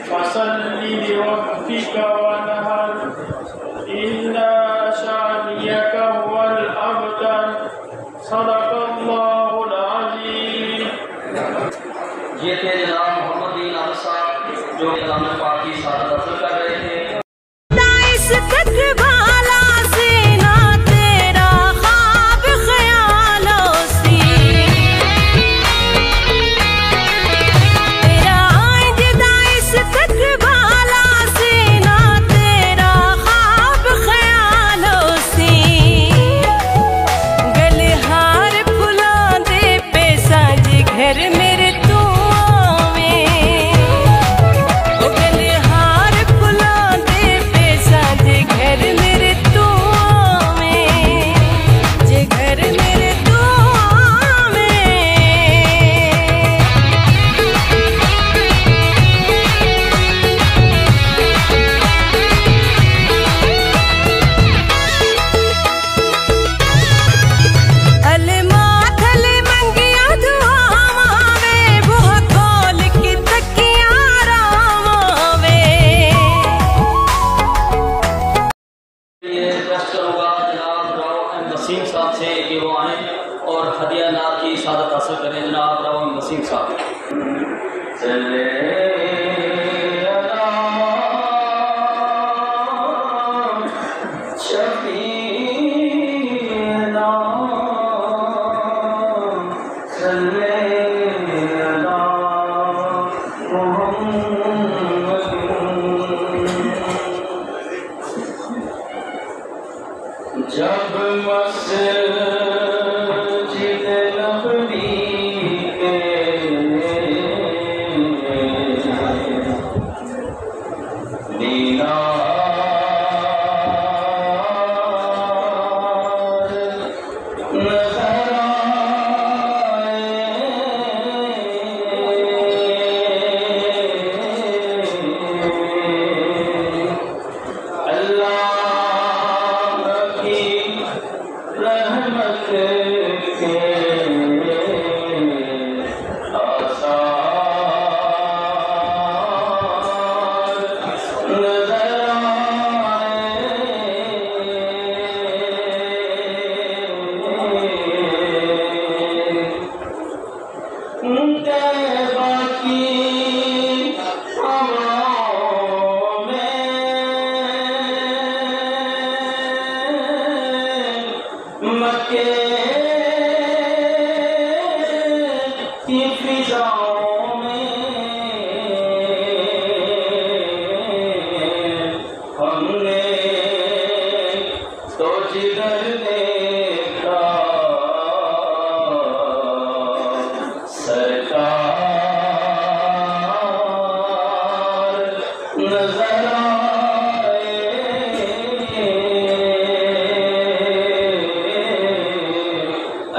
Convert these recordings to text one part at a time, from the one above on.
फसल्लि लिरब्बिका वनहर इन्ना शानियका हुवल अबतर। सदक़ल्लाहुल अज़ीम। ये थे जनाब मोहम्मद बिन अली साहब जो कलाम पाक की सादत हासिल कर रहे थे। वसीम साहब से कि वो आए और हदिया नात की सादत हासिल करें। जनाब रावण वसीम साहब। जब मस्जिद नबवी के मीनार नज़र आए, अल्लाह रहमत के आसार नज़र आए, तैबा की हवाओं में मक्के की फिजाओं में हमने तो जिधर देखा सरकार नजर आए,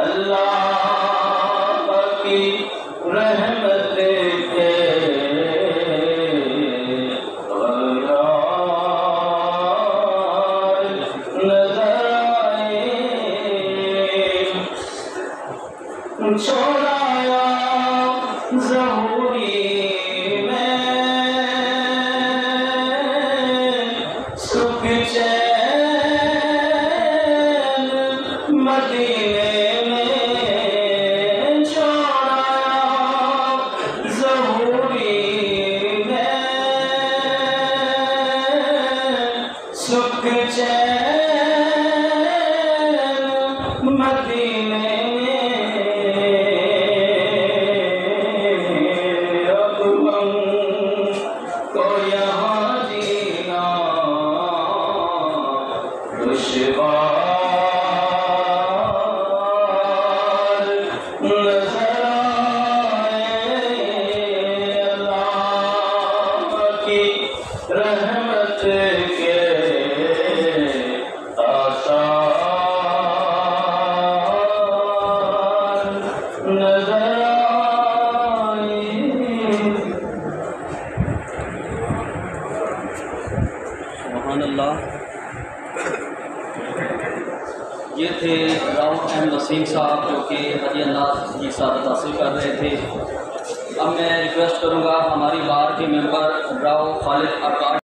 अल्लाह की रहमत के नजर आए, छोड़ाया ज़हूरी में सुख चैन मदीने में, छोड़ाया ज़हूरी में सुख चैन मदीने में। अब हमको यहाँ जीना दुश्वार नजर आए, अल्लाह की रहमत के आसार नजर आए। सुभान अल्लाह। ये थे रावण वसीम साहब जो कि हदिया नात की सादत हासिल कर रहे थे। अब मैं रिक्वेस्ट करूंगा हमारी बार के मेंबर राव खालिद आकाश